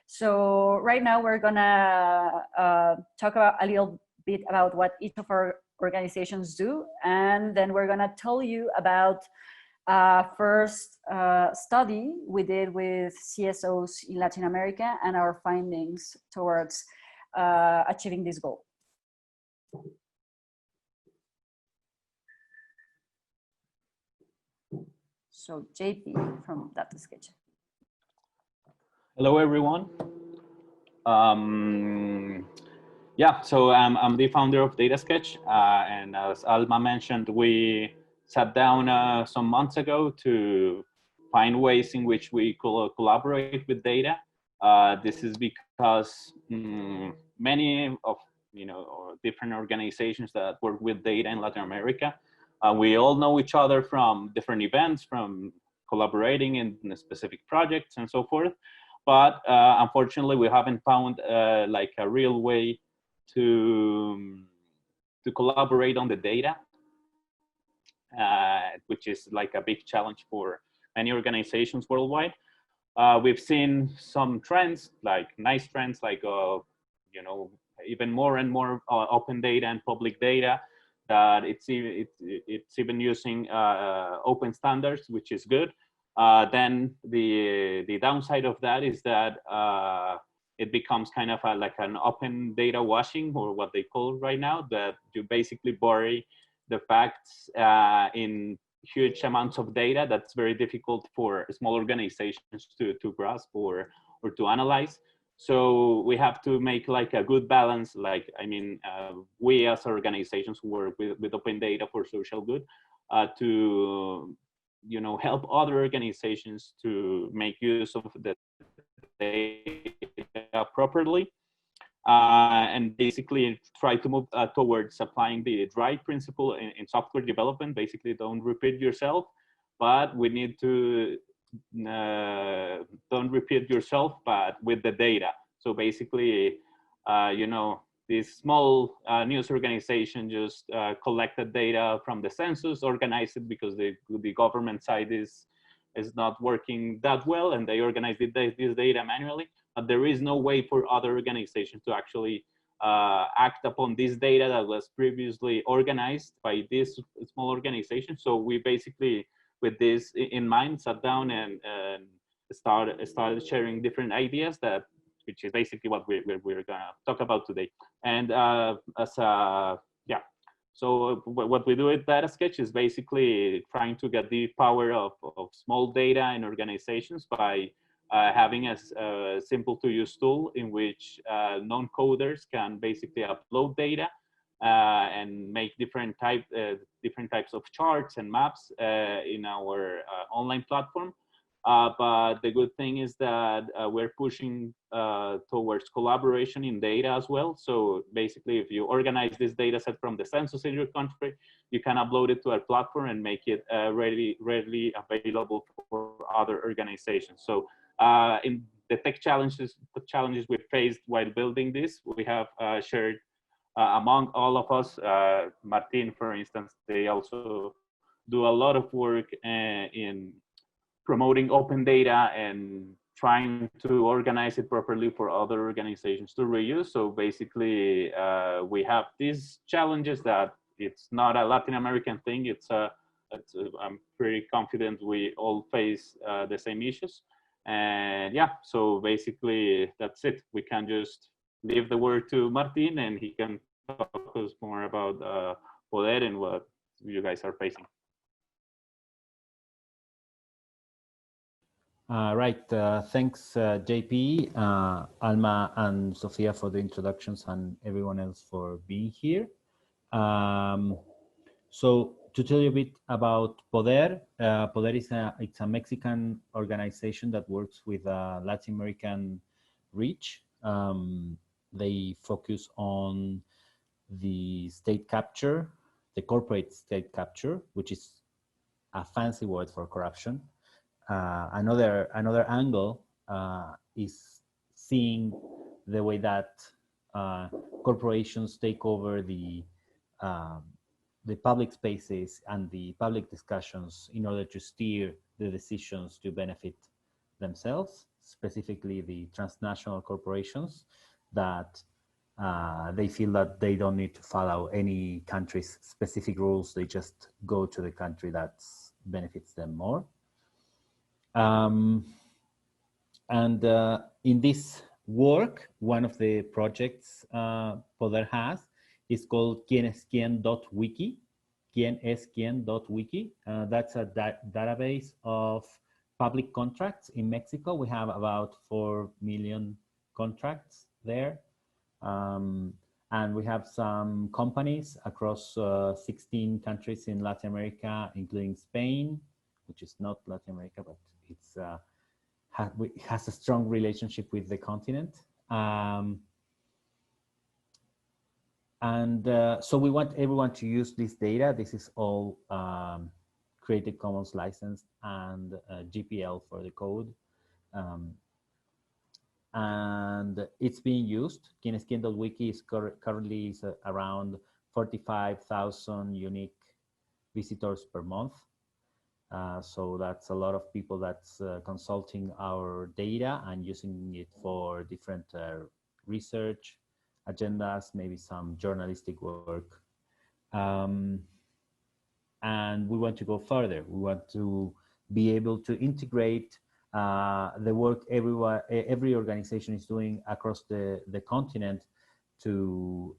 So right now we're gonna talk about a little bit about what each of our organizations do, and then we're gonna tell you about first study we did with CSOs in Latin America and our findings towards achieving this goal. So JP from DataSketch. Hello, everyone. Yeah, so I'm the founder of DataSketch, and as Alma mentioned, we sat down some months ago to find ways in which we collaborate with data. This is because many of different organizations that work with data in Latin America, we all know each other from different events, from collaborating in specific projects and so forth. But unfortunately, we haven't found like a real way to collaborate on the data, which is like a big challenge for many organizations worldwide. We've seen some trends, like nice trends, like even more and more open data and public data. That it's even using open standards, which is good. Then the downside of that is that it becomes kind of like an open data washing, or what they call right now, that you basically bury the facts in huge amounts of data that's very difficult for small organizations to grasp or to analyze. So we have to make like a good balance. Like, I mean, we as organizations who work with open data for social good to help other organizations to make use of the data properly, and basically try to move towards applying the DRY principle in software development. Basically, don't repeat yourself, but we need to don't repeat yourself, but with the data. So basically, this small news organization just collected data from the census, organized it because the government side is not working that well, and they organized this data manually. But there is no way for other organizations to actually act upon this data that was previously organized by this small organization. So we basically, with this in mind, sat down and started sharing different ideas, which is basically what we're gonna talk about today. And so what we do at DataSketch is basically trying to get the power of small data in organizations by having a simple to use tool in which non-coders can basically upload data and make different types of charts and maps in our online platform. But the good thing is that we're pushing towards collaboration in data as well. So basically, if you organize this data set from the census in your country, you can upload it to our platform and make it readily available for other organizations. So in the tech challenges we faced while building this, we have shared among all of us. Martin, for instance, they also do a lot of work in promoting open data and trying to organize it properly for other organizations to reuse. So basically, we have these challenges that it's not a Latin American thing. I'm pretty confident we all face the same issues. And yeah, so basically that's it. We can just leave the word to Martin, and he can talk us more about Poder and what you guys are facing. Right. Thanks, JP, Alma, and Sofia for the introductions, and everyone else for being here. So to tell you a bit about Poder, Poder is it's a Mexican organization that works with Latin American reach. They focus on the state capture, the corporate state capture, which is a fancy word for corruption. Another angle is seeing the way that corporations take over the public spaces and the public discussions in order to steer the decisions to benefit themselves. specifically the transnational corporations, that they feel that they don't need to follow any country's specific rules. They just go to the country that benefits them more. And in this work, one of the projects Poder has is called QuienEsQuien.wiki. QuienEsQuien.wiki. That's a database of public contracts in Mexico. We have about 4 million contracts there. And we have some companies across 16 countries in Latin America, including Spain, which is not Latin America, but it's has a strong relationship with the continent. So we want everyone to use this data. This is all Creative Commons licensed and GPL for the code. And it's being used. QuienEsQuien.wiki is currently around 45,000 unique visitors per month. So that's a lot of people that's consulting our data and using it for different research agendas, maybe some journalistic work. And we want to go further. We want to be able to integrate the work every organization is doing across the continent to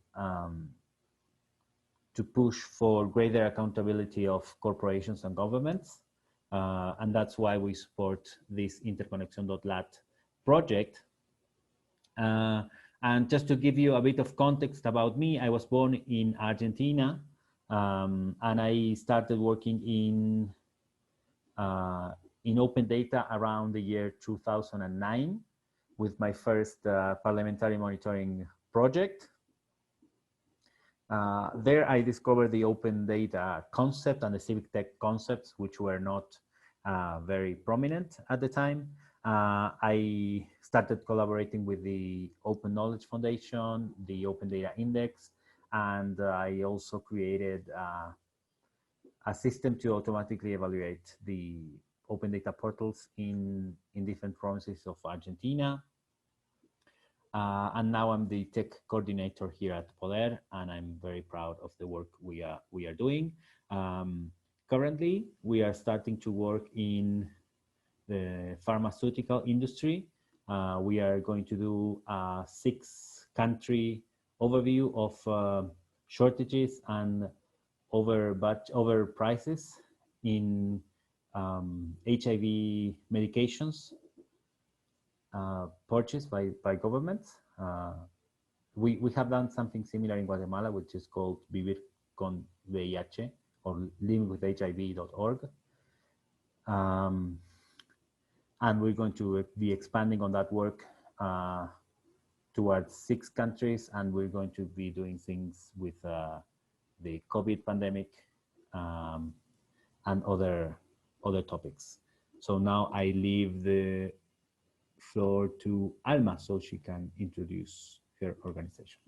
push for greater accountability of corporations and governments. And that's why we support this Interconexión.lat project. And just to give you a bit of context about me, I was born in Argentina, and I started working in open data around the year 2009 with my first parliamentary monitoring project. There I discovered the open data concept and the civic tech concepts, which were not very prominent at the time. I started collaborating with the Open Knowledge Foundation, the Open Data Index, and I also created a system to automatically evaluate the open data portals in different provinces of Argentina. And now I'm the tech coordinator here at Poder, and I'm very proud of the work we are doing. Currently, we are starting to work in the pharmaceutical industry. We are going to do a 6-country overview of shortages and over prices in HIV medications purchased by governments. We have done something similar in Guatemala, which is called Vivir con VIH or livingwithhiv.org. And we're going to be expanding on that work towards 6 countries, and we're going to be doing things with the COVID pandemic and other topics. So now I leave the floor to Alma so she can introduce her organization.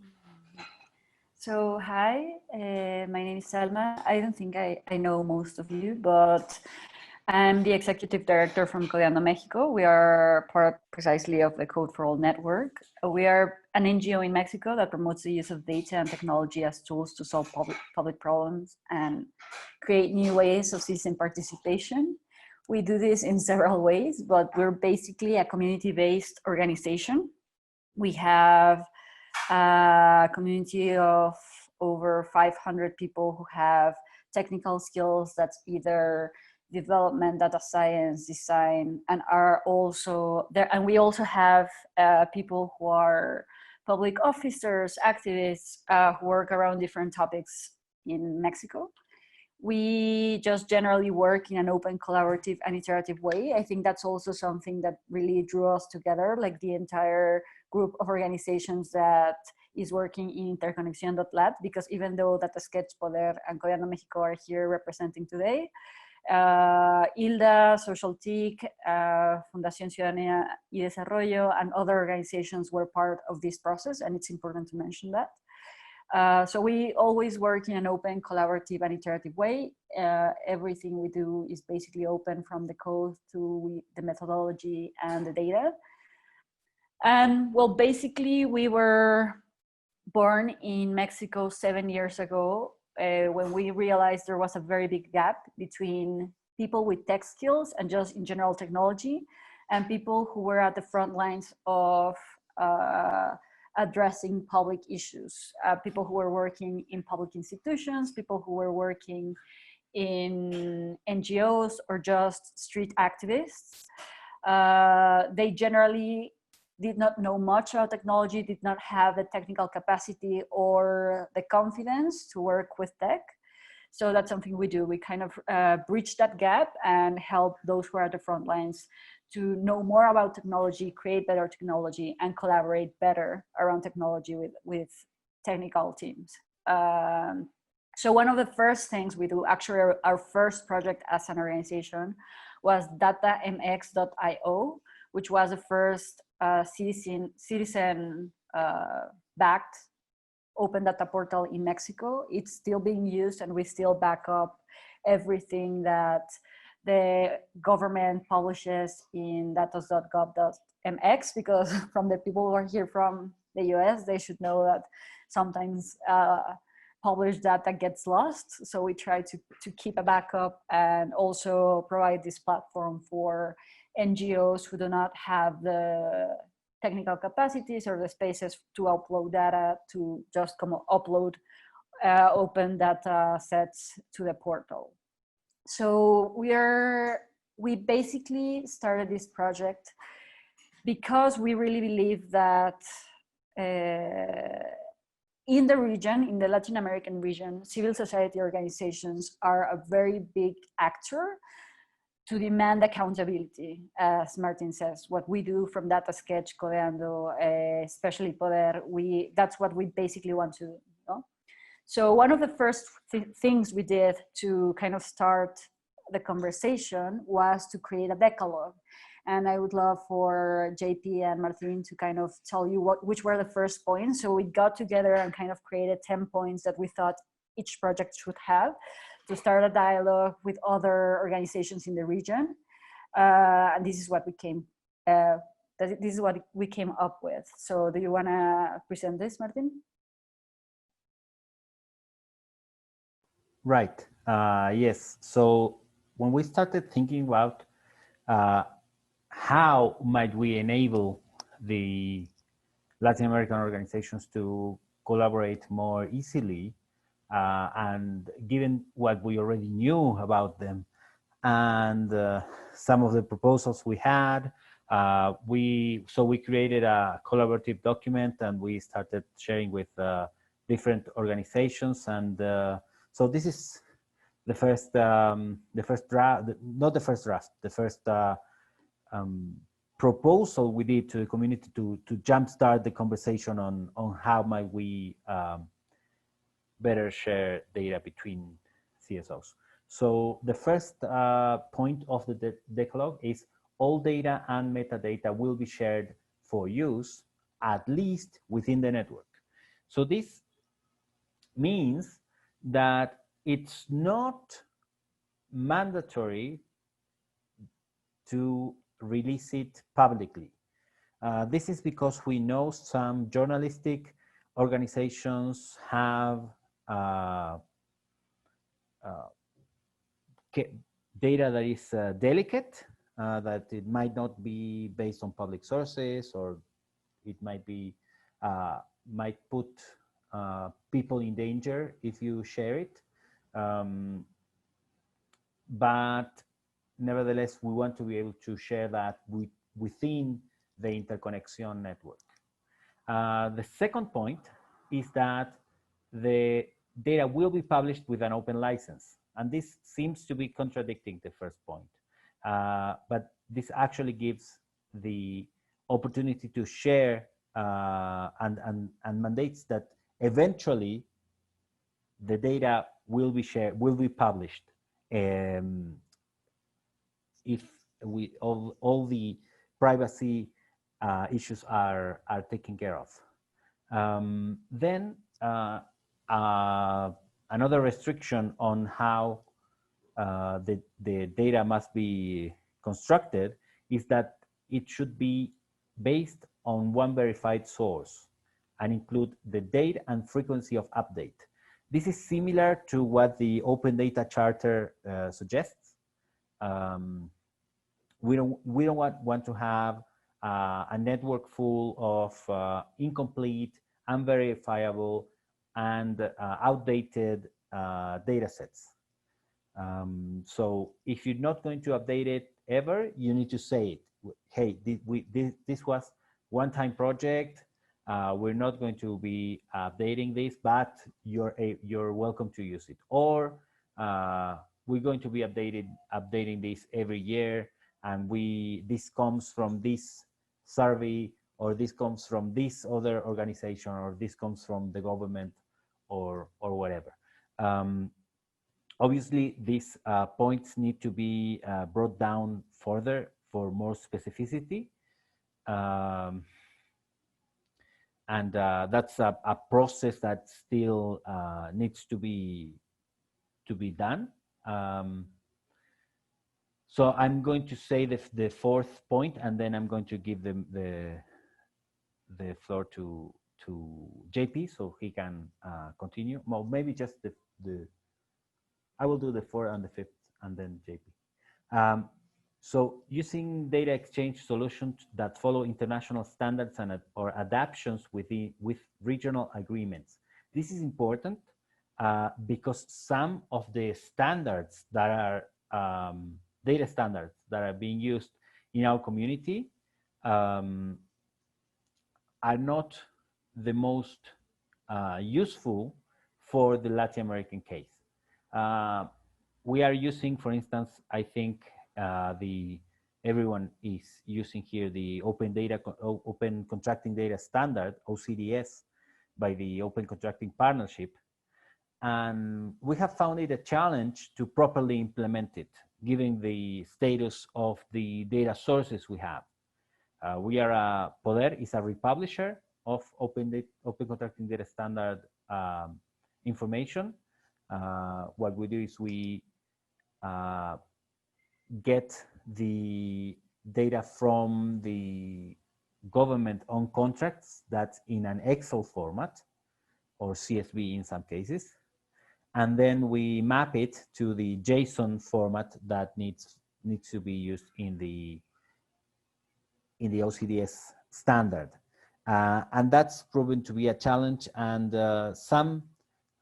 So hi, my name is Alma. I don't think I know most of you, but I'm the executive director from Codeando México. We are part precisely of the Code for All network. We are an NGO in Mexico that promotes the use of data and technology as tools to solve public problems and create new ways of citizen participation. We do this in several ways, but we're basically a community-based organization. We have a community of over 500 people who have technical skills that's either development, data science, design, and are also there. And we also have people who are public officers, activists who work around different topics in Mexico. We just generally work in an open, collaborative, and iterative way. I think that's also something that really drew us together, like the entire group of organizations that is working in Interconexión.lat, because even though DataSketch, Poder, and Codeando México are here representing today, ILDA, Social TIC, Fundación Ciudadanía y Desarrollo, and other organizations were part of this process, and it's important to mention that. So we always work in an open, collaborative, and iterative way. Everything we do is basically open, from the code to the methodology and the data. And well, basically we were born in Mexico 7 years ago, when we realized there was a very big gap between people with tech skills and just in general technology, and people who were at the front lines of addressing public issues, people who were working in public institutions, people who were working in NGOs or just street activists. They generally did not know much about technology, did not have the technical capacity or the confidence to work with tech. So that's something we do. We kind of bridge that gap and help those who are at the front lines to know more about technology, create better technology, and collaborate better around technology with technical teams. So one of the first things we do, actually our first project as an organization, was DataMX.io, which was the first citizen backed open data portal in Mexico. It's still being used, and we still back up everything that the government publishes in datas.gov.mx, because from the people who are here from the US, they should know that sometimes published data gets lost. So we try to keep a backup and also provide this platform for NGOs who do not have the technical capacities or the spaces to upload data, to just upload open data sets to the portal. So we basically started this project because we really believe that in the region, in the Latin American region, civil society organizations are a very big actor to demand accountability, as Martin says. What we do from DataSketch, Codeando, especially Poder, that's what we basically want to do. No? So one of the first things we did to kind of start the conversation was to create a decalogue. And I would love for JP and Martin to kind of tell you which were the first points. So we got together and kind of created 10 points that we thought each project should have to start a dialogue with other organizations in the region. And this is what we came up with. So do you want to present this, Martin? Right. Yes. So when we started thinking about how might we enable the Latin American organizations to collaborate more easily, and given what we already knew about them and some of the proposals we had, we created a collaborative document, and we started sharing with different organizations. And so this is the first draft, not the first draft, the first proposal we did to the community to jumpstart the conversation on how might we better share data between CSOs. So the first point of the decalogue is all data and metadata will be shared for use, at least within the network. So this means that it's not mandatory to release it publicly. This is because we know some journalistic organizations have data that is delicate, that it might not be based on public sources, or it might be might put people in danger if you share it. But nevertheless, we want to be able to share that within the Interconexión network. The second point is that the data will be published with an open license. And this seems to be contradicting the first point. But this actually gives the opportunity to share and mandates that eventually the data will be shared, will be published. If we all the privacy issues are taken care of. Then another restriction on how the data must be constructed is that it should be based on one verified source and include the date and frequency of update. This is similar to what the Open Data Charter suggests. We don't want to have a network full of incomplete, unverifiable, and outdated data sets. So if you're not going to update it ever, you need to say it. Hey, this was one-time project. We're not going to be updating this, but you're welcome to use it. Or we're going to be updating this every year, and this comes from this survey, or this comes from this other organization, or this comes from the government, or whatever. Obviously, these points need to be brought down further for more specificity. And that's a process that still needs to be done. So I'm going to say the fourth point, and then I'm going to give them the floor to JP so he can continue. Well, maybe just I will do the fourth and the fifth, and then JP. So using data exchange solutions that follow international standards or adaptations with regional agreements. This is important because some of the standards that are data standards that are being used in our community are not the most useful for the Latin American case. We are using, for instance, I think everyone is using here the Open Contracting Data Standard, OCDS, by the Open Contracting Partnership. And we have found it a challenge to properly implement it, given the status of the data sources we have. Poder is a republisher of Open Contracting Data Standard information. What we do is we get the data from the government on contracts that's in an Excel format or CSV in some cases. And then we map it to the JSON format that needs to be used in the OCDS standard. And that's proven to be a challenge, and some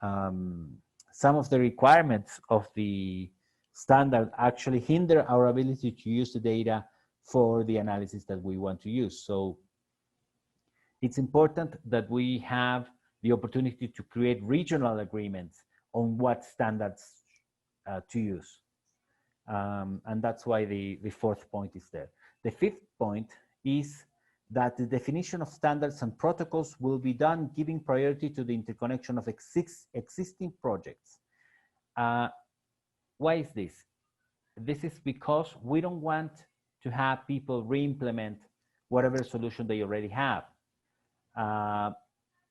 of the requirements of the standard actually hinder our ability to use the data for the analysis that we want to use. So it's important that we have the opportunity to create regional agreements on what standards to use. And that's why the fourth point is there. The fifth point is that the definition of standards and protocols will be done giving priority to the interconnection of existing projects. Why is this? This is because we don't want to have people re-implement whatever solution they already have.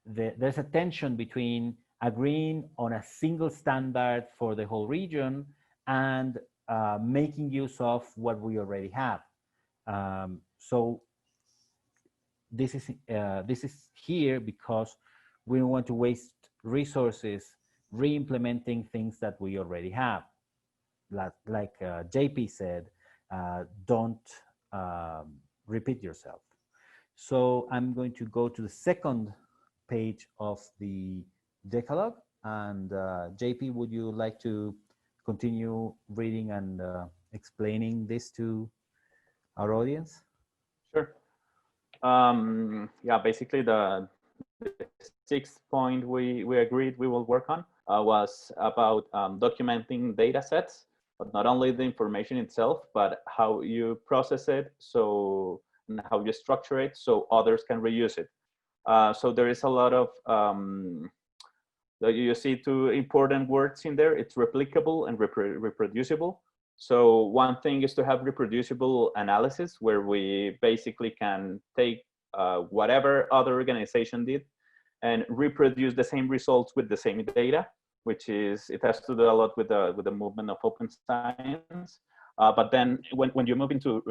There's a tension between agreeing on a single standard for the whole region and making use of what we already have. So this is here because we don't want to waste resources re-implementing things that we already have. Like JP said, don't repeat yourself. So I'm going to go to the second page of the Decalogue. And JP, would you like to continue reading and explaining this to our audience? Sure. Yeah, basically the sixth point we agreed we will work on was about documenting data sets, but not only the information itself, but how you process it, and how you structure it so others can reuse it. So there is a lot of, you see two important words in there. It's replicable and reproducible. So one thing is to have reproducible analysis where we basically can take whatever other organization did and reproduce the same results with the same data, which is, it has to do a lot with the movement of open science. But then when you move into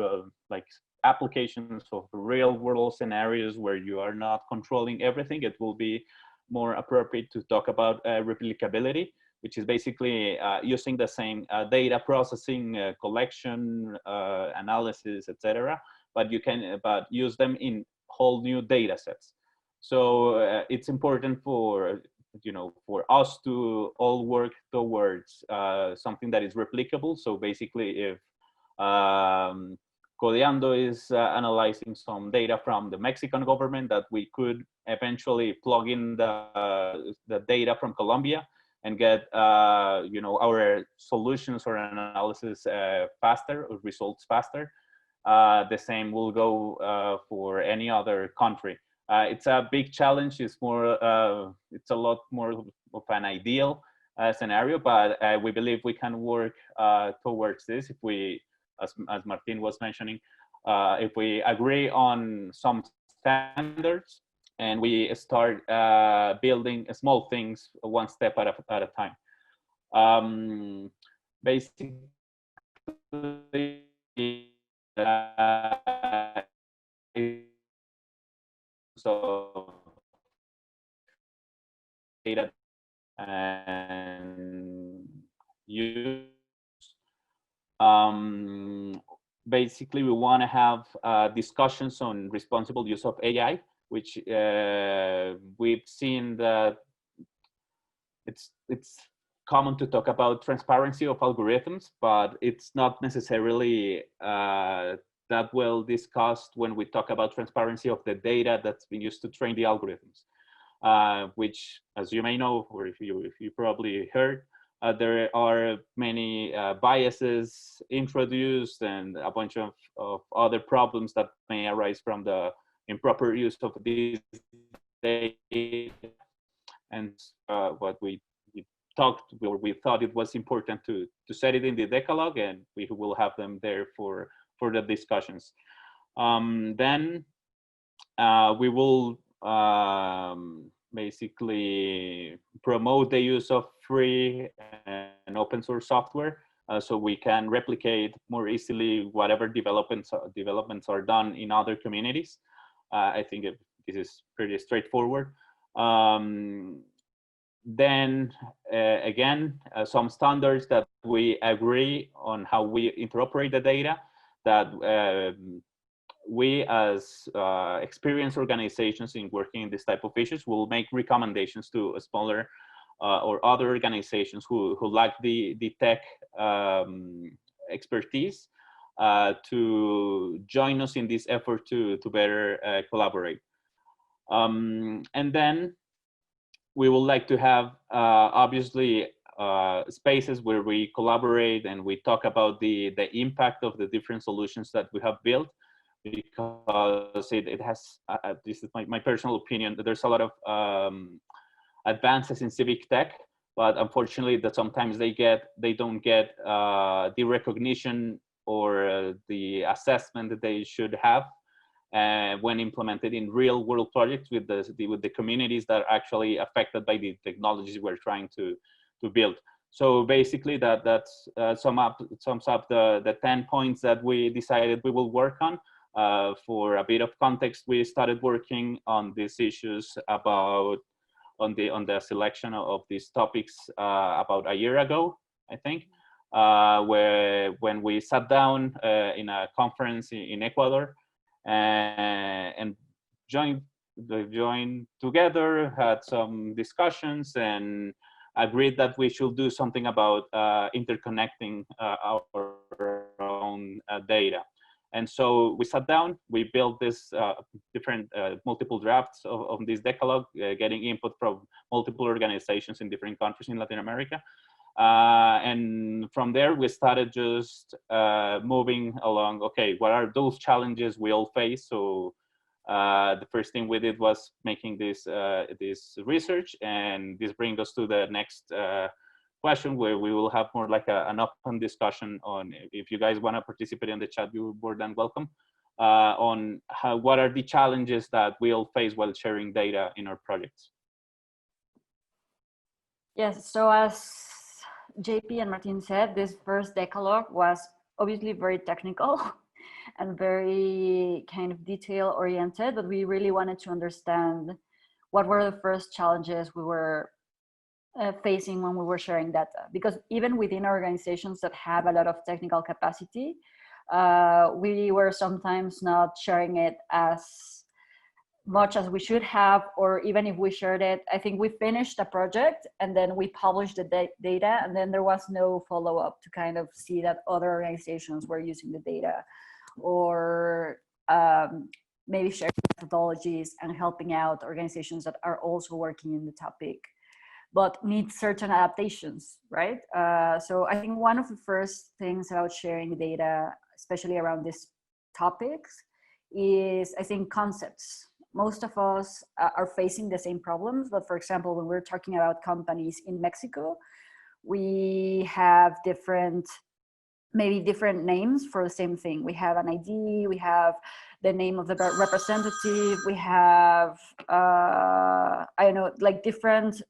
like applications of real world scenarios where you are not controlling everything, it will be more appropriate to talk about replicability, which is basically using the same data processing, collection, analysis, etc. But you can use them in whole new data sets. So it's important for for us to all work towards something that is replicable. So basically, if Codeando is analyzing some data from the Mexican government, that we could eventually plug in the data from Colombia and get our solutions or analysis faster, or results faster. The same will go for any other country. It's a big challenge. It's more, it's a lot more of an ideal scenario, but we believe we can work towards this if we, as Martin was mentioning, if we agree on some standards and we start building small things one step at a time. Basically, so data and use. Basically, we want to have discussions on responsible use of AI, which we've seen that it's common to talk about transparency of algorithms, but it's not necessarily that well discussed when we talk about transparency of the data that's been used to train the algorithms, which, as you may know, or if you probably heard, there are many biases introduced and a bunch of other problems that may arise from the improper use of these data. And what we thought it was important to set it in the Decalogue, and we will have them there for the discussions. Then we will basically promote the use of free and open source software, so we can replicate more easily whatever developments are done in other communities. I think this is pretty straightforward. Then again, some standards that we agree on how we interoperate the data, that we as experienced organizations in working in this type of issues will make recommendations to a smaller or other organizations who lack the tech expertise to join us in this effort to better collaborate. And then we would like to have obviously spaces where we collaborate and we talk about the impact of the different solutions that we have built, because it has, this is my personal opinion, that there's a lot of advances in civic tech, but unfortunately that sometimes they don't get the recognition or the assessment that they should have when implemented in real world projects with the communities that are actually affected by the technologies we're trying to build. So basically that sums up the 10 points that we decided we will work on. For a bit of context, we started working on these issues on the selection of these topics about a year ago, I think, when we sat down in a conference in Ecuador and joined together, had some discussions, and agreed that we should do something about interconnecting our own data. And so we sat down, we built this different multiple drafts of this Decalogue, getting input from multiple organizations in different countries in Latin America. And from there, we started just moving along. Okay, what are those challenges we all face? So the first thing we did was making this research, and this brings us to the next question, where we will have more like an open discussion on, if you guys want to participate in the chat, you're more than welcome, on what are the challenges that we all face while sharing data in our projects. Yes, so as JP and Martin said, this first decalogue was obviously very technical and very kind of detail oriented, but we really wanted to understand what were the first challenges we were facing when we were sharing data. Because even within organizations that have a lot of technical capacity, we were sometimes not sharing it as much as we should have, or even if we shared it, I think we finished a project and then we published the data, and then there was no follow-up to kind of see that other organizations were using the data, or maybe sharing methodologies and helping out organizations that are also working in the topic but need certain adaptations, right? So I think one of the first things about sharing data, especially around these topics, is I think concepts. Most of us are facing the same problems, but for example, when we're talking about companies in Mexico, we have maybe different names for the same thing. We have an ID, we have the name of the representative, we have, I don't know, like different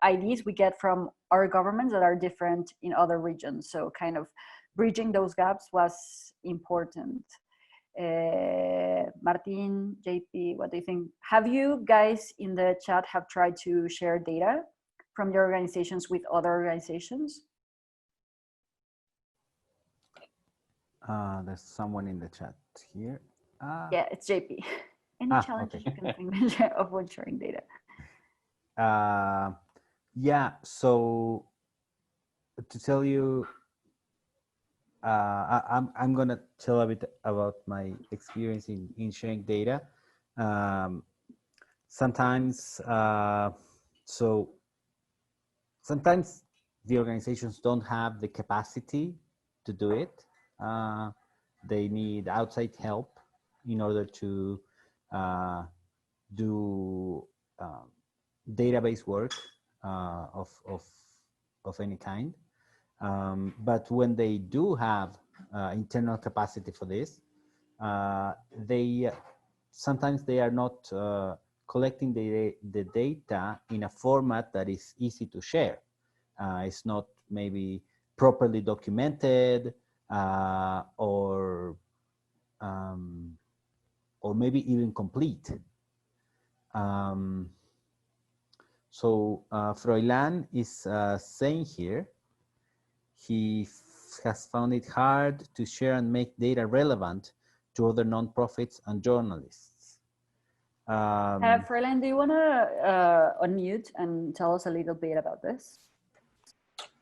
IDs we get from our governments that are different in other regions. So kind of bridging those gaps was important. Martin, JP, what do you think? Have you guys in the chat have tried to share data from your organizations with other organizations? There's someone in the chat here. Yeah, it's JP. Any challenges you can think of when sharing data? Yeah, so to tell you, I'm gonna tell a bit about my experience in sharing data. Sometimes the organizations don't have the capacity to do it. They need outside help in order to do database work of any kind. But when they do have internal capacity for this, sometimes they are not collecting the data in a format that is easy to share. It's not maybe properly documented, or maybe even complete. So Froilan is saying here, he has found it hard to share and make data relevant to other nonprofits and journalists. Froilan, do you want to unmute and tell us a little bit about this?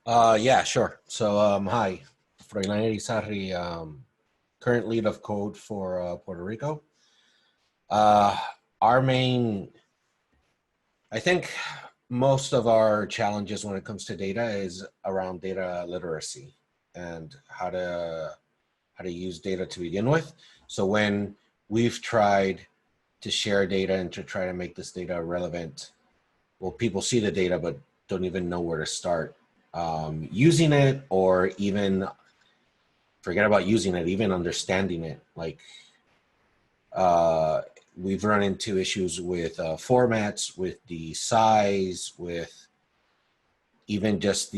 Yeah, sure. So, hi, Froilan Irizarry, current lead of code for Puerto Rico. Our main, I think most of our challenges when it comes to data is around data literacy and how to use data to begin with. So when we've tried to share data and to try to make this data relevant, well, people see the data but don't even know where to start using it, or even forget about using it, even understanding it. Like we've run into issues with formats, with the size, with even just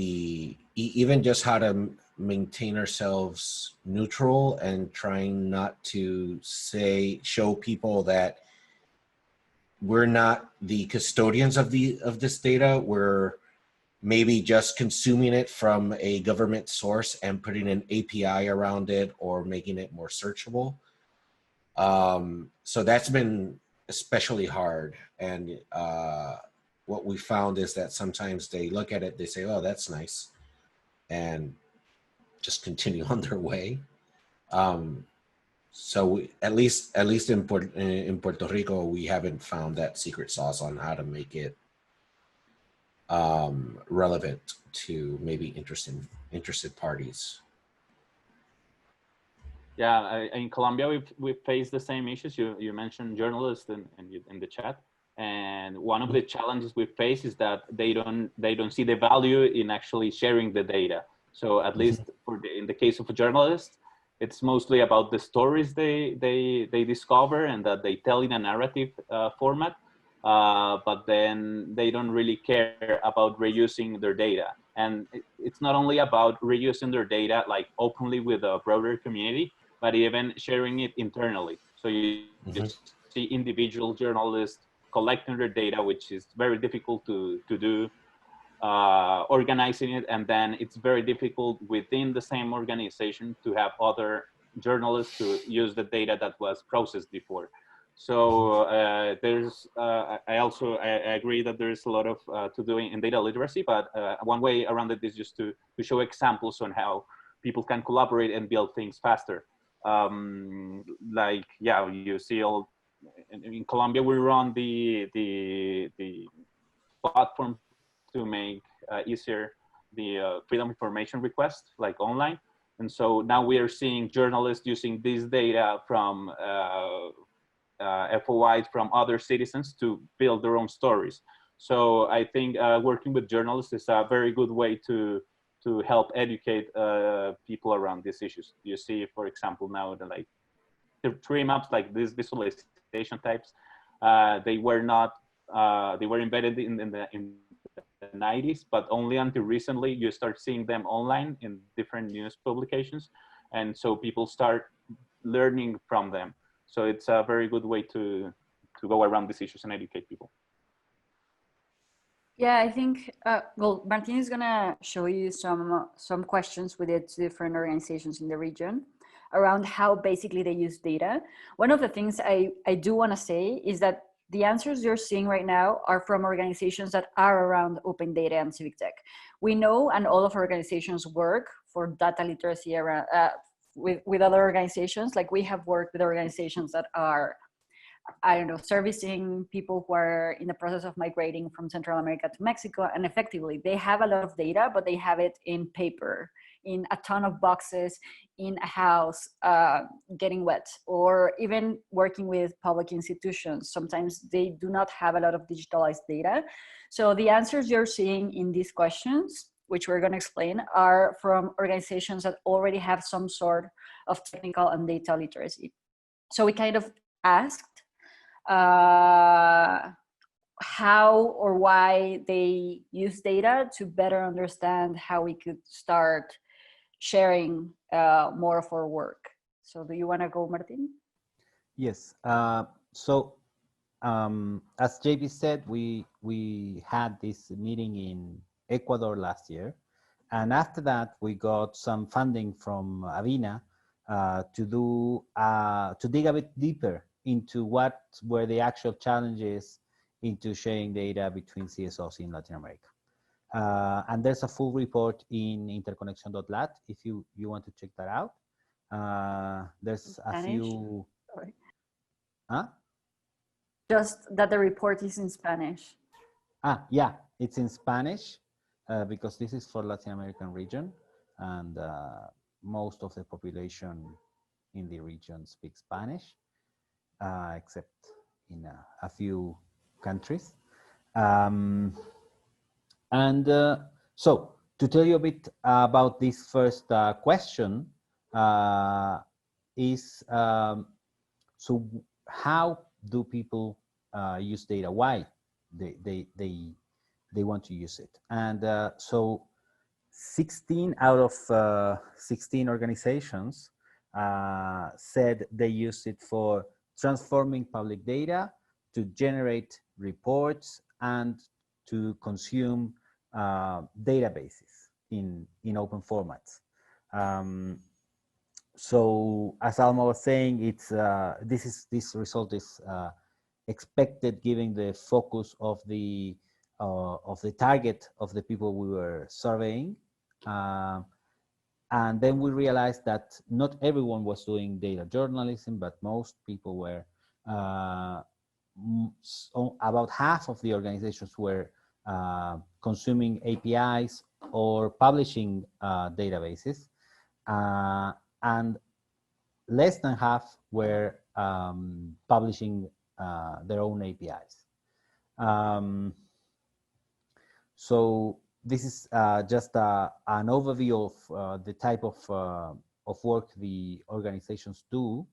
how to maintain ourselves neutral and trying not to show people that we're not the custodians of this data. We're maybe just consuming it from a government source and putting an API around it or making it more searchable. So that's been especially hard. And what we found is that sometimes they look at it, they say, oh, that's nice, and just continue on their way. So at least in Puerto Rico, we haven't found that secret sauce on how to make it relevant to maybe interested parties. Yeah, in Colombia, we've faced the same issues. You mentioned journalists in the chat, and one of the challenges we face is that they don't see the value in actually sharing the data. So at least in the case of a journalist, it's mostly about the stories they discover and that they tell in a narrative format. but then they don't really care about reusing their data. And it's not only about reusing their data like openly with a broader community, but even sharing it internally. So you see individual journalists collecting their data, which is very difficult to do, organizing it, and then it's very difficult within the same organization to have other journalists to use the data that was processed before. So I agree that there's a lot of to do in data literacy, but one way around it is just to show examples on how people can collaborate and build things faster. Like, yeah, you see all in Colombia, we run the platform to make easier the freedom of information request, like online. And so now we are seeing journalists using this data from FOIs from other citizens to build their own stories. So I think working with journalists is a very good way to help educate people around these issues. You see, for example, now the tree maps, like these visualization types, they were not they were embedded in the 90s, but only until recently you start seeing them online in different news publications, and so people start learning from them. So it's a very good way to go around these issues and educate people. Yeah, I think, well, Martin is gonna show you some questions with it to different organizations in the region around how basically they use data. One of the things I do wanna say is that the answers you're seeing right now are from organizations that are around open data and civic tech. We know, and all of our organizations work for data literacy around, with other organizations. Like, we have worked with organizations that are, I don't know, servicing people who are in the process of migrating from Central America to Mexico. And effectively, they have a lot of data, but they have it in paper, in a ton of boxes, in a house, getting wet, or even working with public institutions. Sometimes they do not have a lot of digitalized data. So the answers you're seeing in these questions, which we're going to explain, are from organizations that already have some sort of technical and data literacy. So we kind of asked how or why they use data to better understand how we could start sharing more of our work. So do you want to go, Martin? Yes. So as JB said, we had this meeting in Ecuador last year. And after that, we got some funding from Avina to dig a bit deeper into what were the actual challenges into sharing data between CSOs in Latin America. And there's a full report in Interconexión.lat if you want to check that out. There's a few. Sorry. Huh? Just that the report is in Spanish. Yeah, it's in Spanish because this is for Latin American region, and most of the population in the region speaks Spanish, except in a few countries. So to tell you a bit about this first question is, so how do people use data? Why they want to use it? And so 16 out of 16 organizations said they use it for transforming public data, to generate reports, and to consume databases in open formats. So as Alma was saying, it's this result is expected given the focus of the target of the people we were surveying. And then we realized that not everyone was doing data journalism, but most people were. So about half of the organizations were consuming APIs or publishing databases, and less than half were publishing their own APIs. So this is just an overview of the type of work the organizations do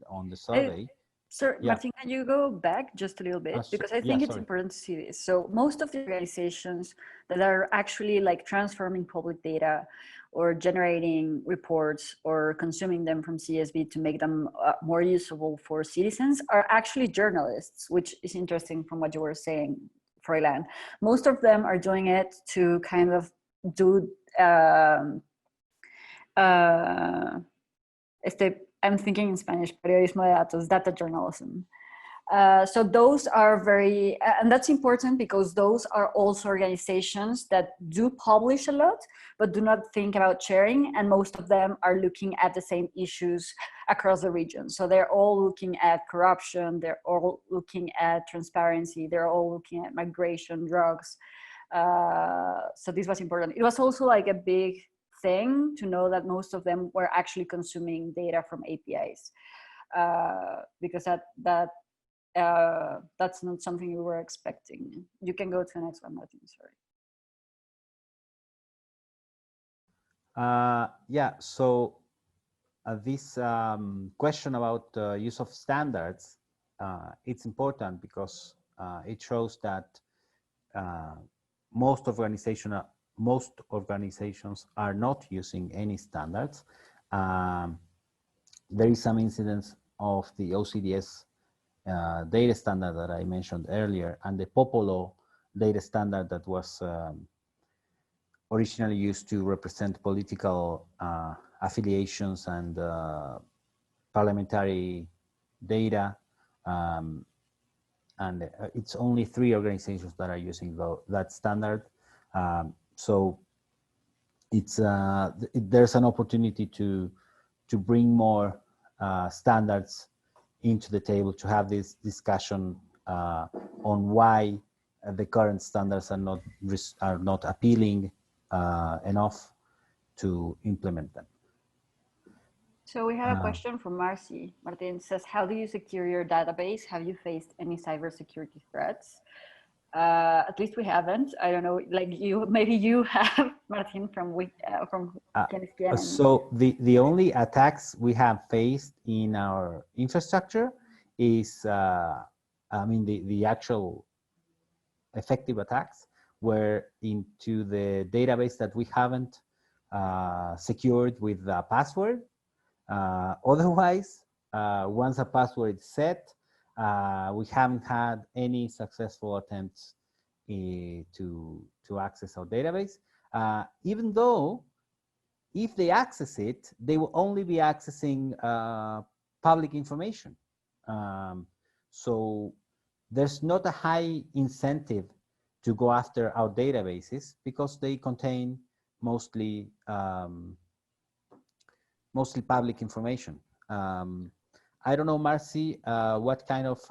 on the survey. Sir, Yeah. Martin, can you go back just a little bit? Because I think it's important to see this. So most of the organizations that are actually like transforming public data or generating reports or consuming them from CSV to make them more usable for citizens are actually journalists, which is interesting from what you were saying, Froilan. Most of them are doing it to kind of do I'm thinking in Spanish, periodismo de datos, data journalism. So those are very, and that's important because those are also organizations that do publish a lot, but do not think about sharing. And most of them are looking at the same issues across the region. So they're all looking at corruption. They're all looking at transparency. They're all looking at migration, drugs. So this was important. It was also like a big thing to know that most of them were actually consuming data from APIs, because that's not something we were expecting. You can go to the next one, Martin, sorry. Yeah, so this question about use of standards, it's important because it shows that most organizations are not using any standards. There is some incidence of the OCDS data standard that I mentioned earlier, and the Popolo data standard that was originally used to represent political affiliations and parliamentary data. And it's only 3 organizations that are using that standard. So it's there's an opportunity to bring more standards into the table, to have this discussion on why the current standards are not appealing enough to implement them. So we have a question from Marcy. Martin says, how do you secure your database? Have you faced any cybersecurity threats? At least we haven't. I don't know, like you, maybe you have, Martin, from QuienEsQuien. So the only attacks we have faced in our infrastructure is, I mean, the actual effective attacks were into the database that we haven't secured with a password. Otherwise, once a password is set, we haven't had any successful attempts to access our database, even though if they access it, they will only be accessing public information. So there's not a high incentive to go after our databases because they contain mostly public information. I don't know, Marcy, what kind of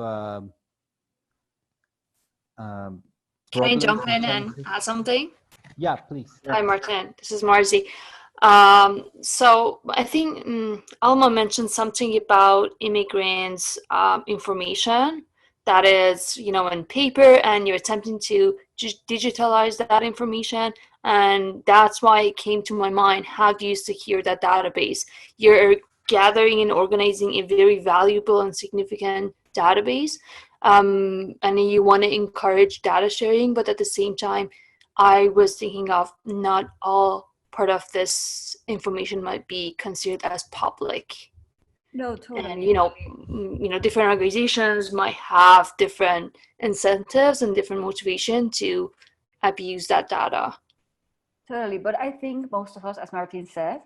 can I jump in and add something? Yeah, please. Hi, Martin. This is Marcy. So I think Alma mentioned something about immigrants' information that is, in paper, and you're attempting to digitalize that information. And that's why it came to my mind, how do you secure that database? You're gathering and organizing a very valuable and significant database. And you want to encourage data sharing, but at the same time, I was thinking of not all part of this information might be considered as public. No, totally. And different organizations might have different incentives and different motivation to abuse that data. Totally, but I think most of us, as Martin said,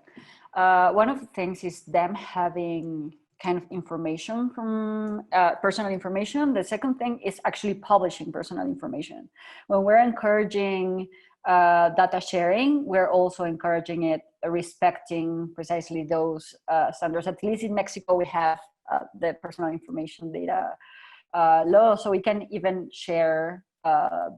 one of the things is them having kind of information from personal information. The second thing is actually publishing personal information. When we're encouraging data sharing, we're also encouraging it respecting precisely those standards. At least in Mexico, we have the personal information data law, so we can even share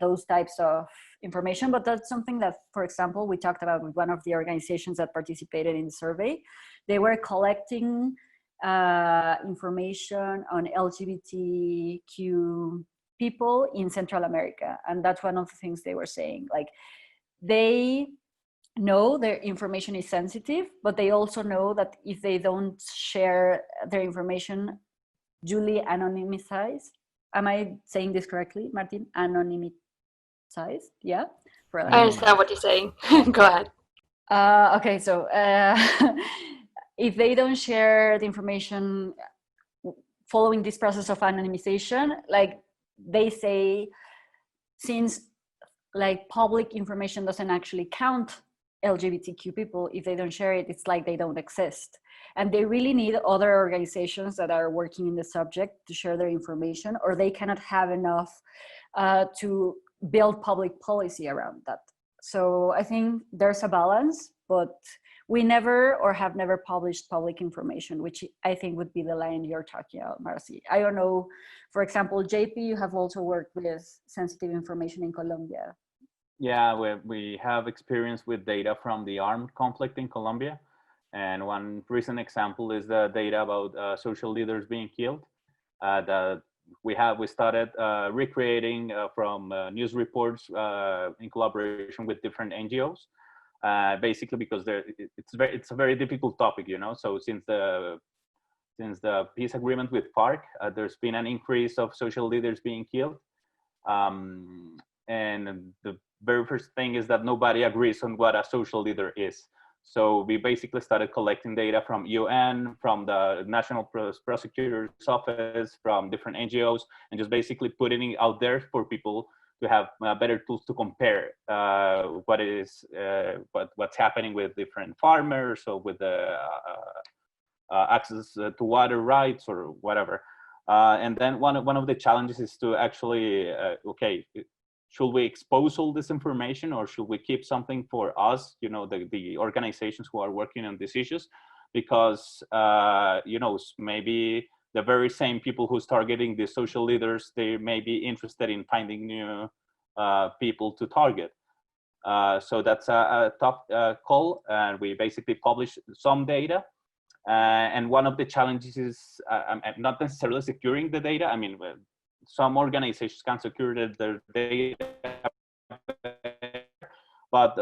those types of information. But that's something that, for example, we talked about with one of the organizations that participated in the survey. They were collecting information on LGBTQ people in Central America. And that's one of the things they were saying. Like, they know their information is sensitive, but they also know that if they don't share their information, duly anonymized. Am I saying this correctly, Martin? Anonymized, yeah? I understand what you're saying. Go ahead. Okay, so if they don't share the information following this process of anonymization, like they say, since like public information doesn't actually count LGBTQ people, if they don't share it, it's like they don't exist. And they really need other organizations that are working in the subject to share their information, or they cannot have enough to build public policy around that. So I think there's a balance, but we never or have never published public information, which I think would be the line you're talking about, Marcy. I don't know, for example, JP, you have also worked with sensitive information in Colombia. Yeah, we have experience with data from the armed conflict in Colombia. And one recent example is the data about social leaders being killed. We started recreating from news reports in collaboration with different NGOs. Basically because it's a very difficult topic, you know. So since the peace agreement with FARC, there's been an increase of social leaders being killed. And the very first thing is that nobody agrees on what a social leader is. So we basically started collecting data from UN, from the National Prosecutor's Office, from different NGOs, and just basically putting it out there for people to have better tools to compare what's happening with different farmers, or with the access to water rights or whatever. And then one of the challenges is to actually, okay, should we expose all this information, or should we keep something for us, you know, the organizations who are working on these issues? Because, you know, maybe the very same people who's targeting the social leaders, they may be interested in finding new people to target. So that's a tough call, and we basically publish some data. And one of the challenges is not necessarily securing the data. I mean, some organizations can secure their data, but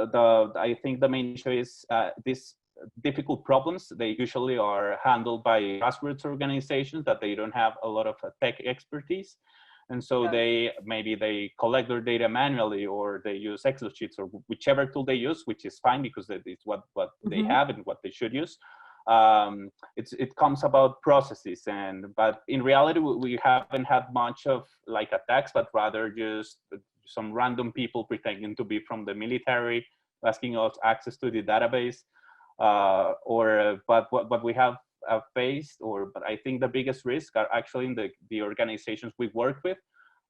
I think the main issue is these difficult problems. They usually are handled by grassroots organizations that they don't have a lot of tech expertise. And so they collect their data manually, or they use Excel sheets, or whichever tool they use, which is fine because it's what they have and what they should use. It comes about processes, but in reality we haven't had much of like attacks, but rather just some random people pretending to be from the military asking us access to the database, but what we have faced, but I think the biggest risk are actually in the organizations we work with,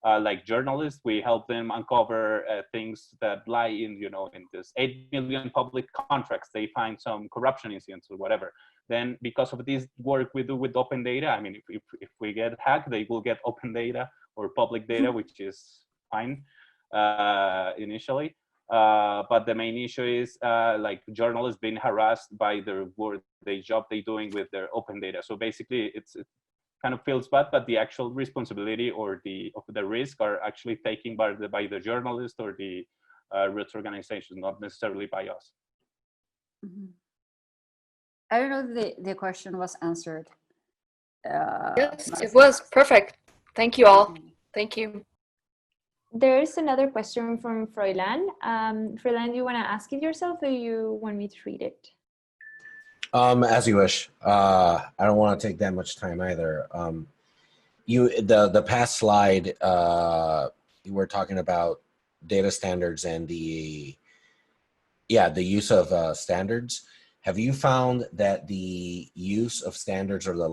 like journalists. We help them uncover things that lie in, you know, in this 8 million public contracts. They find some corruption incidents or whatever. Then because of this work we do with open data, I mean, if we get hacked, they will get open data or public data, which is fine initially. But the main issue is like journalists being harassed by their job they're doing with their open data. So basically it kind of feels bad, but the actual responsibility or the risk are actually taken by the journalist or the roots organization, not necessarily by us. I don't know if the question was answered. Yes, it was perfect. Thank you all. Thank you. There's another question from Froilan. Froilan, do you want to ask it yourself, or you want me to read it? As you wish. I don't want to take that much time either. The past slide, you were talking about data standards and the use of standards. Have you found that the use of standards, or the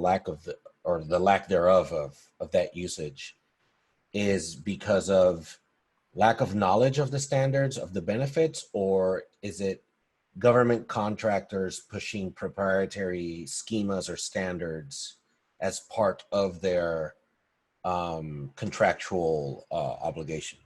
lack thereof of that usage, is because of lack of knowledge of the standards, of the benefits, or is it government contractors pushing proprietary schemas or standards as part of their contractual obligation?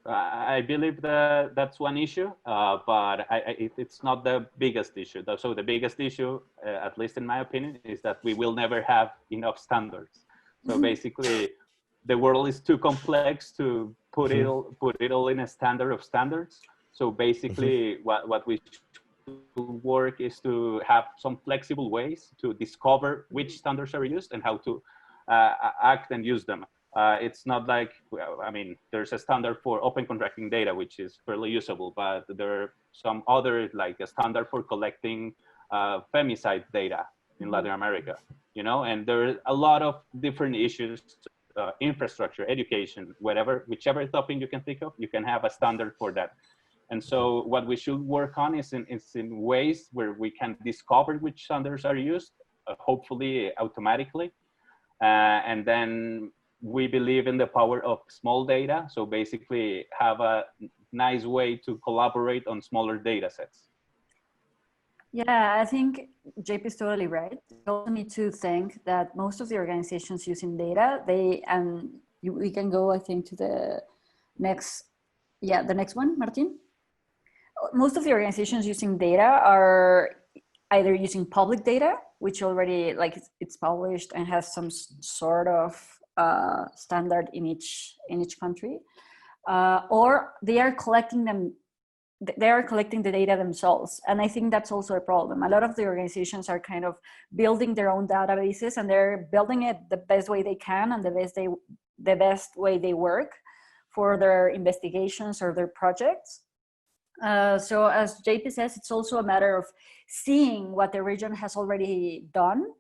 I believe that's one issue, but it's not the biggest issue. So the biggest issue, at least in my opinion, is that we will never have enough standards. So basically, the world is too complex to put it all in a standard of standards. So basically, what we work is to have some flexible ways to discover which standards are used and how to act and use them. It's not like, I mean, there's a standard for open contracting data, which is fairly usable, but there are some other, like a standard for collecting femicide data in Latin America, you know, and there are a lot of different issues, infrastructure, education, whichever topic you can think of, you can have a standard for that. And so what we should work on is in ways where we can discover which standards are used, hopefully automatically. And then we believe in the power of small data. So basically have a nice way to collaborate on smaller data sets. Yeah, I think JP is totally right. We also need to think that most of the organizations using data, we can go, I think, to the next one, Martin. Most of the organizations using data are either using public data, which already it's published and has some sort of standard in each country, or they are collecting them. They are collecting the data themselves, and I think that's also a problem. A lot of the organizations are kind of building their own databases, and they're building it the best way they can and the best way they work for their investigations or their projects. So as JP says, it's also a matter of seeing what the region has already done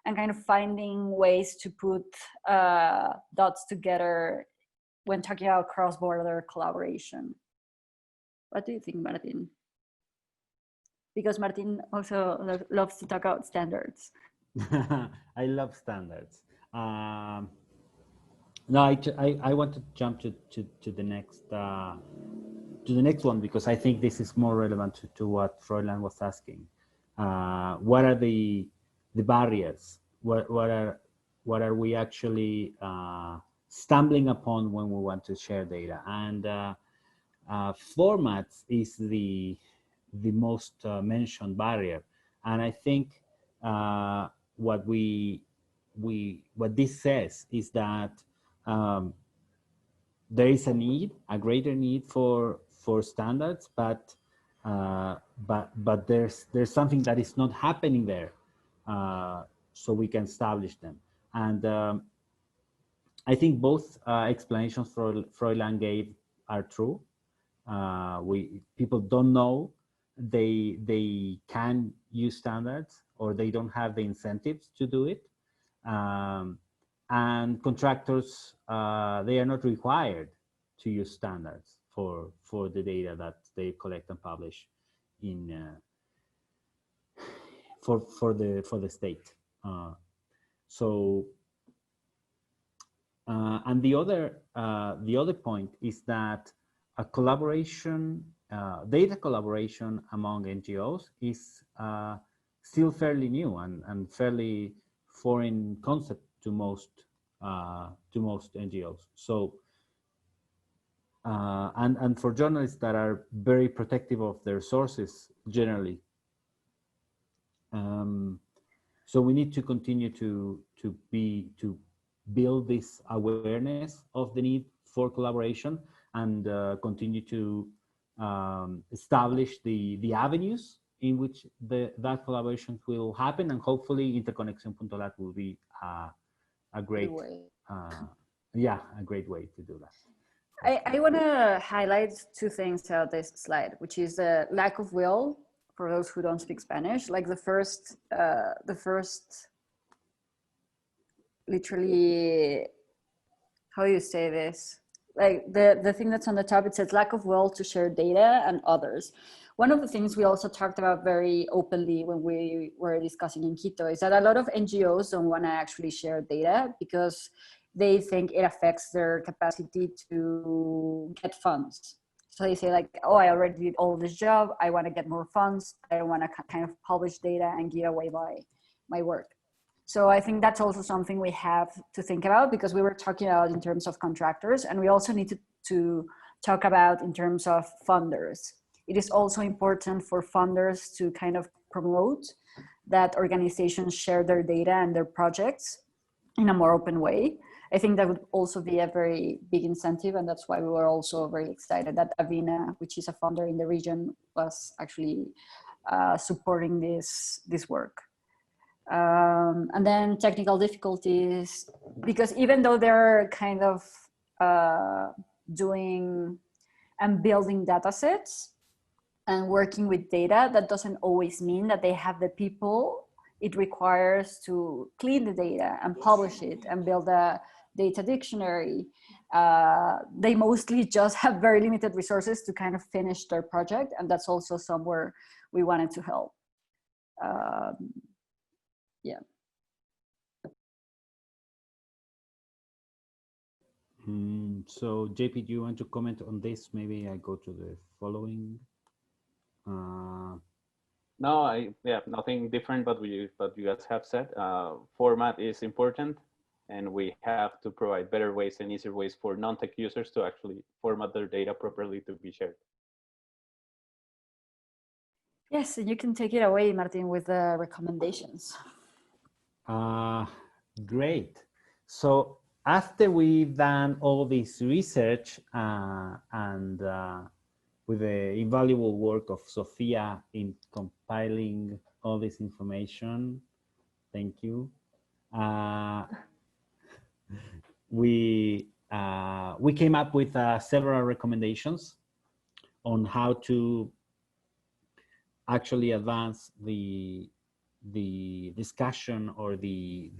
and kind of finding ways to put dots together when talking about cross-border collaboration. What do you think, Martin? Because Martin also loves to talk about standards. I love standards. No, I want to jump to the next one, because I think this is more relevant to what Froilan was asking. What are the barriers? What are we actually stumbling upon when we want to share data? And formats is the most mentioned barrier. And I think what this says is that there is a greater need for standards, but there's something that is not happening there, so we can establish them. And I think both explanations Froilan gave are true. People don't know they can use standards, or they don't have the incentives to do it. And contractors, they are not required to use standards for the data that they collect and publish in for the state. And the other point is that a collaboration, data collaboration among NGOs is still fairly new and fairly foreign concept to most NGOs. So, and for journalists that are very protective of their sources generally. So we need to continue to build this awareness of the need for collaboration, and continue to establish the avenues in which that collaboration will happen, and hopefully Interconexión.lat will be a great way. A great way to do that. I want to highlight two things about this slide, which is the lack of will for those who don't speak Spanish. Like the first literally, how do you say this? Like the thing that's on the top, it says lack of will to share data and others. One of the things we also talked about very openly when we were discussing in Quito is that a lot of NGOs don't want to actually share data because they think it affects their capacity to get funds. So they say like, oh, I already did all this job. I want to get more funds. I don't want to kind of publish data and give away my work. So I think that's also something we have to think about, because we were talking about in terms of contractors, and we also need to talk about in terms of funders. It is also important for funders to kind of promote that organizations share their data and their projects in a more open way. I think that would also be a very big incentive, and that's why we were also very excited that Avina, which is a funder in the region, was actually supporting this work. And then technical difficulties, because even though they're kind of doing and building data sets and working with data, that doesn't always mean that they have the people it requires to clean the data and publish it and build a data dictionary. They mostly just have very limited resources to kind of finish their project, and that's also somewhere we wanted to help. Yeah. So JP, do you want to comment on this? Maybe I go to the following. No, nothing different, but what you guys have said. Format is important, and we have to provide better ways and easier ways for non-tech users to actually format their data properly to be shared. Yes, and you can take it away, Martin, with the recommendations. Great. So after we've done all this research and with the invaluable work of Sophia in compiling all this information, thank you. We came up with several recommendations on how to actually advance the discussion or the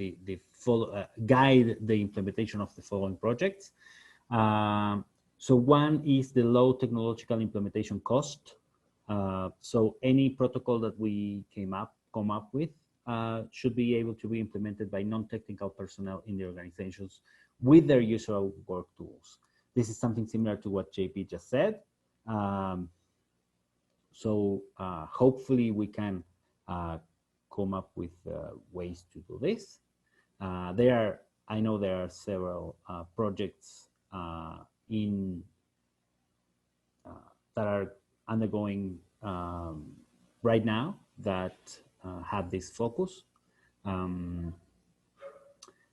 guide the implementation of the following projects. So one is the low technological implementation cost. So any protocol that we come up with should be able to be implemented by non-technical personnel in the organizations with their usual work tools. This is something similar to what JP just said. So hopefully we can come up with ways to do this. I know there are several projects that are undergoing right now that have this focus.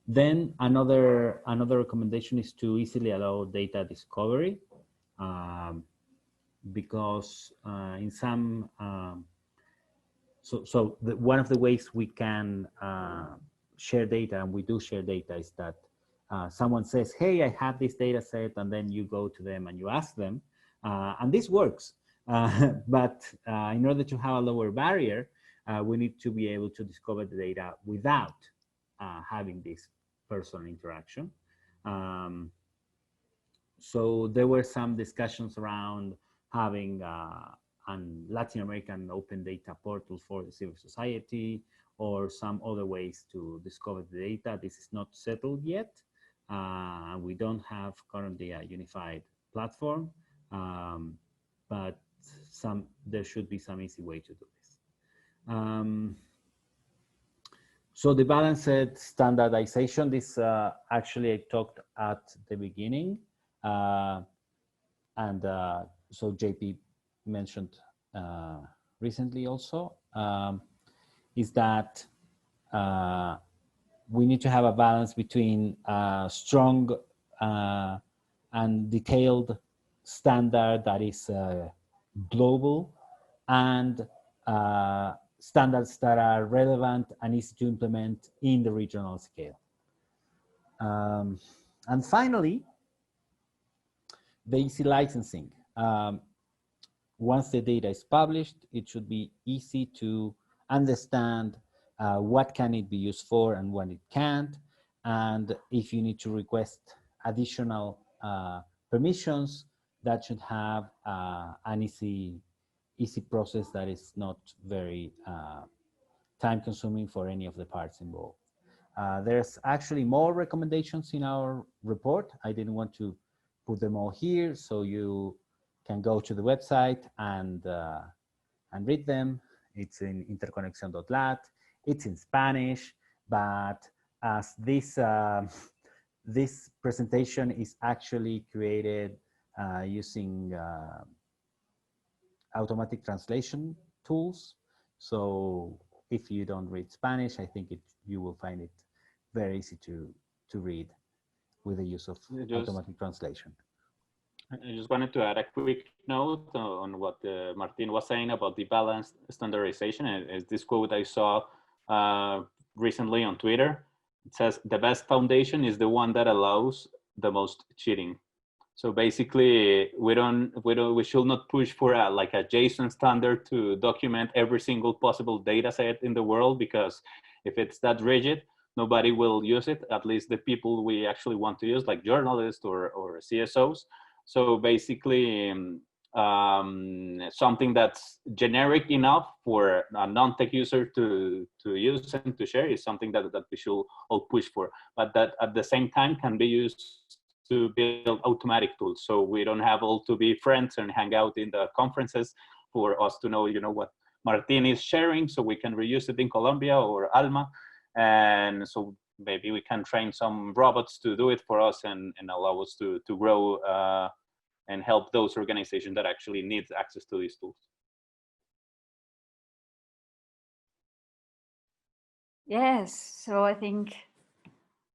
Then another recommendation is to easily allow data discovery, because in some one of the ways we can share data, and we do share data, is that someone says, hey, I have this data set, and then you go to them and you ask them, and this works. But in order to have a lower barrier, we need to be able to discover the data without having this personal interaction. So there were some discussions around having an Latin American open data portal for the civil society, or some other ways to discover the data. This is not settled yet. We don't have currently a unified platform, but there should be some easy way to do this. So the balanced standardization, this actually I talked at the beginning, and so JP mentioned recently also, is that we need to have a balance between strong and detailed standard that is global, and standards that are relevant and easy to implement in the regional scale. And finally, the easy licensing. Once the data is published, it should be easy to understand what can it be used for and what it can't. And if you need to request additional permissions, that should have an easy process that is not very time consuming for any of the parts involved. There's actually more recommendations in our report. I didn't want to put them all here, so you can go to the website and read them. It's in Interconexión.lat. It's in Spanish, but as this this presentation is actually created using automatic translation tools, so if you don't read Spanish, I think you will find it very easy to read with the use of automatic translation. I just wanted to add a quick note on what Martin was saying about the balanced standardization. And this quote I saw recently on Twitter. It says, "The best foundation is the one that allows the most cheating." So basically, we should not push for like a JSON standard to document every single possible data set in the world, because if it's that rigid, nobody will use it, at least the people we actually want to use, like journalists or CSOs. So basically, something that's generic enough for a non-tech user to use and to share is something that we should all push for, but that at the same time can be used to build automatic tools. So we don't have all to be friends and hang out in the conferences for us to know, what Martin is sharing, so we can reuse it in Colombia or Alma. And so maybe we can train some robots to do it for us and allow us to grow and help those organizations that actually need access to these tools. Yes, so I think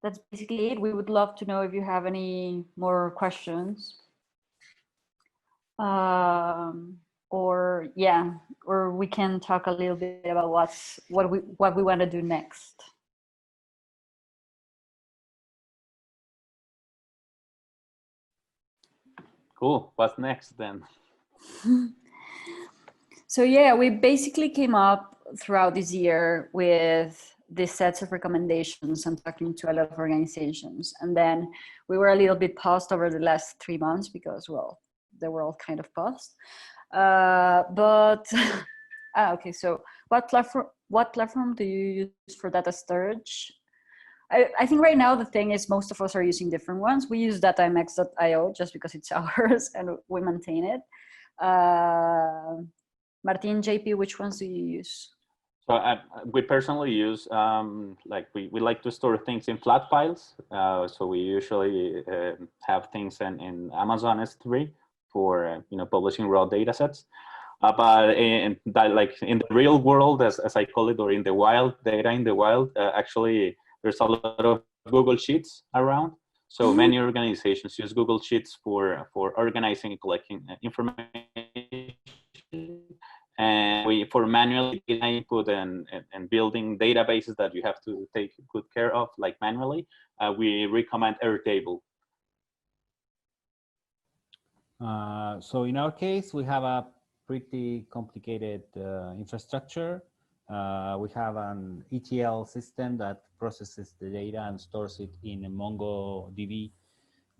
that's basically it. We would love to know if you have any more questions. Or we can talk a little bit about what we want to do next. Cool. What's next then? So yeah, we basically came up throughout this year with these sets of recommendations and talking to a lot of organizations. And then we were a little bit paused over the last 3 months because, well, they were all kind of paused. Okay, so what platform do you use for data storage? I think right now the thing is most of us are using different ones. We use datamx.io just because it's ours and we maintain it. Martin, JP, which ones do you use? So we personally use, we like to store things in flat files. So we usually have things in Amazon S3 for publishing raw data sets. But in the real world, as I call it, or in the wild, data in the wild, actually there's a lot of Google Sheets around. So many organizations use Google Sheets for organizing and collecting information. And for manual data input and building databases that you have to take good care of, like manually, we recommend Airtable. So in our case, we have a pretty complicated infrastructure. We have an ETL system that processes the data and stores it in a MongoDB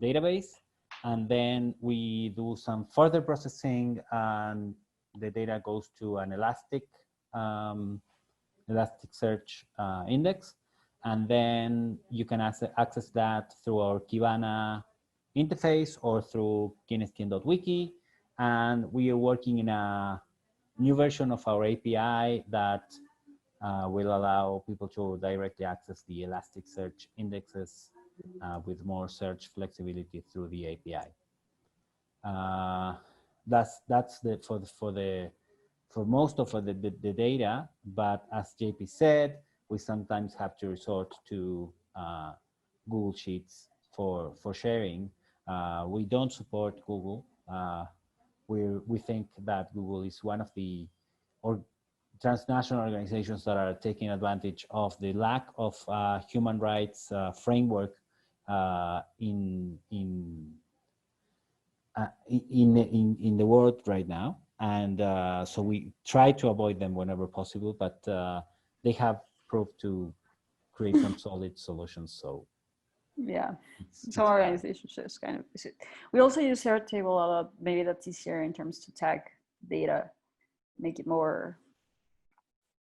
database. And then we do some further processing, and the data goes to an Elasticsearch index. And then you can access that through our Kibana interface or through QuienEsQuien.wiki. And we are working in a new version of our API that will allow people to directly access the Elasticsearch indexes with more search flexibility through the API. That's for most of the data, but as JP said, we sometimes have to resort to Google Sheets for sharing. We don't support Google. We think that Google is one of the transnational organizations that are taking advantage of the lack of human rights framework in the world right now, and so we try to avoid them whenever possible. But they have proved to create some solid solutions. So yeah, some organizations just kind of use it. We also use Airtable a lot. Maybe that's easier in terms to tag data, make it more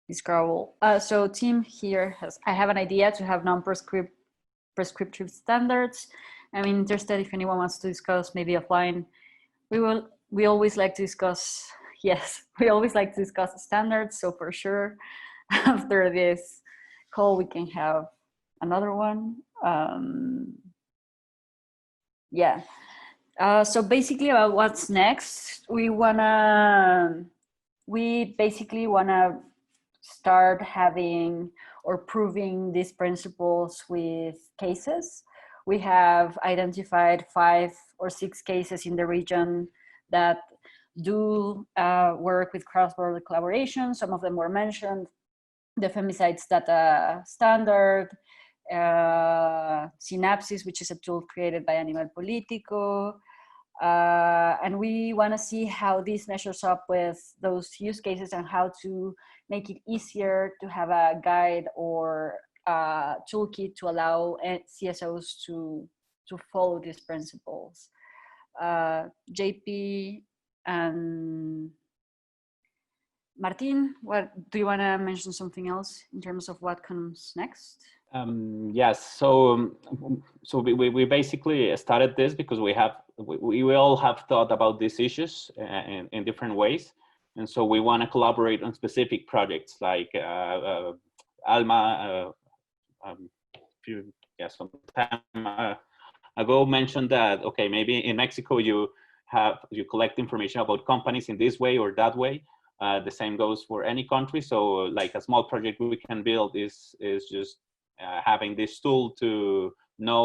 describable. So Tim here I have an idea to have non-prescriptive standards. I'm interested if anyone wants to discuss maybe offline. We always like to discuss, yes, we always like to discuss standards. So for sure, after this call, we can have another one. Yeah. So basically about what's next, we basically wanna start having or proving these principles with cases. we have identified 5 or 6 cases in the region that do work with cross-border collaboration. Some of them were mentioned: the Femicides Data Standard, Synapsis, which is a tool created by Animal Político. And we want to see how this measures up with those use cases and how to make it easier to have a guide or a toolkit to allow CSOs to follow these principles. JP and Martin, do you want to mention something else in terms of what comes next? Yes, so we basically started this because we all have thought about these issues in different ways, and so we want to collaborate on specific projects like Alma some time ago mentioned that, okay, maybe in Mexico you collect information about companies in this way or that way. The same goes for any country. So like a small project we can build is just having this tool to know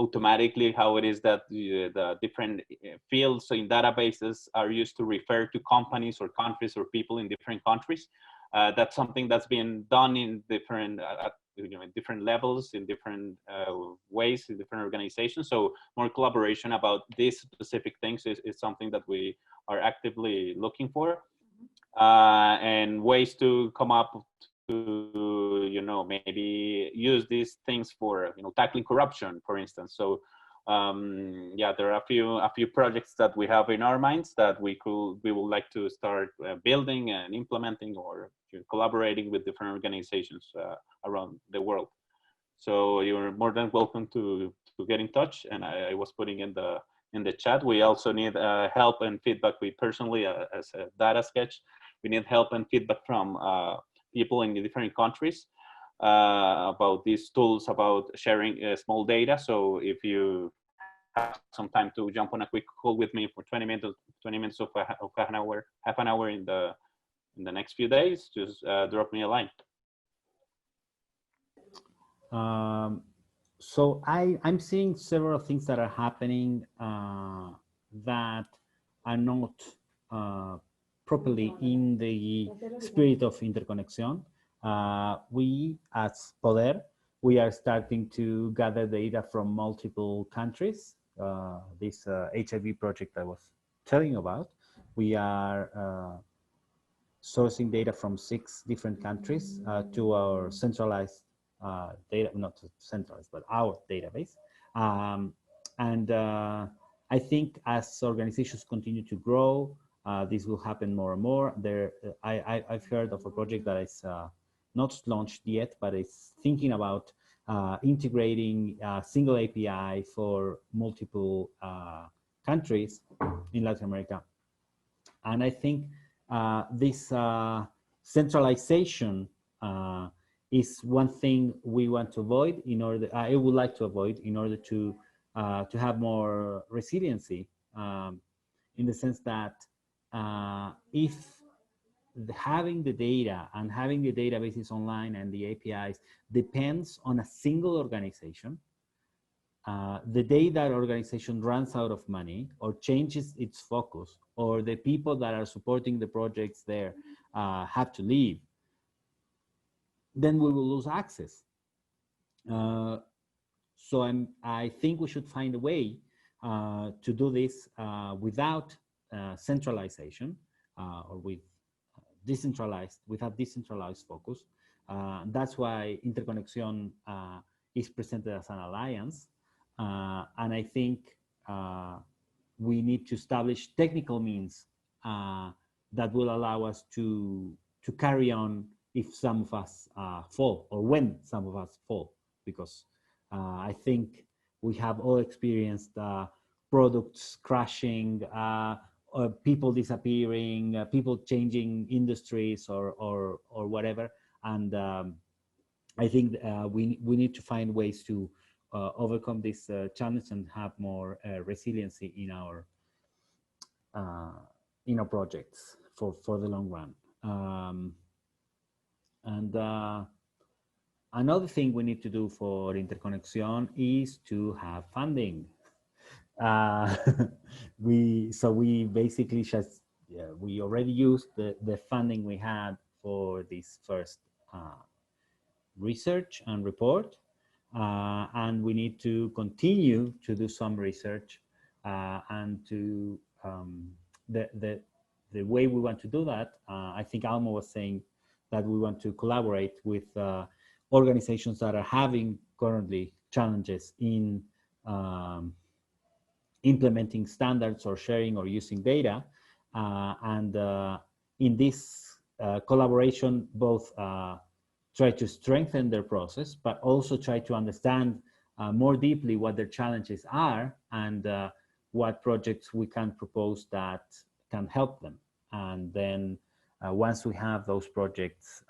automatically how it is that the different fields in databases are used to refer to companies or countries or people in different countries. That's something that's been done in different in different levels, in different ways, in different organizations. So more collaboration about these specific things is something that we are actively looking for, and ways to come up to maybe use these things for tackling corruption, for instance. So yeah, there are a few projects that we have in our minds that we would like to start building and implementing, or collaborating with different organizations around the world. So you're more than welcome to get in touch. And I was putting in the chat, we also need help and feedback. We personally, as a DataSketch, we need help and feedback from people in the different countries about these tools, about sharing small data. So if you have some time to jump on a quick call with me for 20 minutes of half an hour in the next few days, just drop me a line. So I'm seeing several things that are happening that are not properly in the spirit of interconnection. We, as Poder, we are starting to gather data from multiple countries. This HIV project I was telling you about, we are sourcing data from 6 different countries to our centralized data, not centralized, but our database. And I think as organizations continue to grow, this will happen more and more. I've heard of a project that is not launched yet, but it's thinking about integrating a single API for multiple countries in Latin America. And I think this centralization is one thing we want to avoid I would like to avoid in order to have more resiliency, in the sense that if having the data and having the databases online and the APIs depends on a single organization, the day that organization runs out of money or changes its focus, or the people that are supporting the projects there have to leave, then we will lose access. So I think we should find a way to do this without centralization, or with decentralized focus. That's why Interconexión is presented as an alliance. And I think we need to establish technical means that will allow us to carry on if some of us fall, or when some of us fall, because I think we have all experienced products crashing, or people disappearing, people changing industries or whatever. And I think we need to find ways to overcome this challenge and have more resiliency in our projects for the long run. And Another thing we need to do for Interconexión is to have funding. We basically just, we already used the funding we had for this first research and report, and we need to continue to do some research, and to the way we want to do that, I think Alma was saying that we want to collaborate with organizations that are having currently challenges in implementing standards or sharing or using data, and in this collaboration, both try to strengthen their process, but also try to understand more deeply what their challenges are, and what projects we can propose that can help them. And then once we have those projects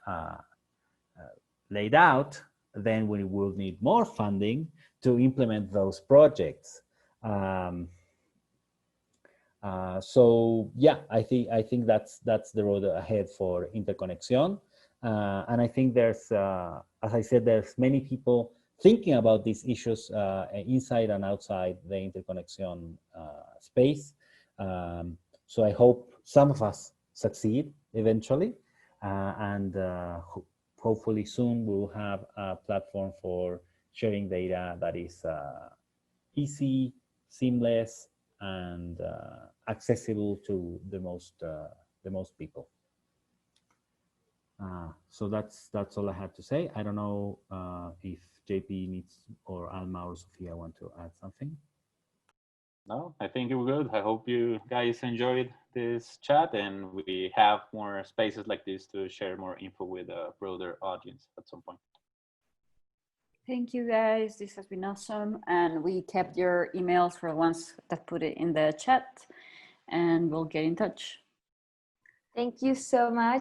laid out, then we will need more funding to implement those projects. So yeah, I think that's the road ahead for Interconexión. And I think there's, as I said, there's many people thinking about these issues inside and outside the Interconexión space. So I hope some of us succeed eventually, and hopefully soon we'll have a platform for sharing data that is easy, seamless, and accessible to the most people. So that's all I had to say. I don't know if JP needs, or Alma or Sofia want to add something. No, I think we're good. I hope you guys enjoyed this chat, and we have more spaces like this to share more info with a broader audience at some point. Thank you, guys. This has been awesome. And we kept your emails for the ones that put it in the chat, and we'll get in touch. Thank you so much.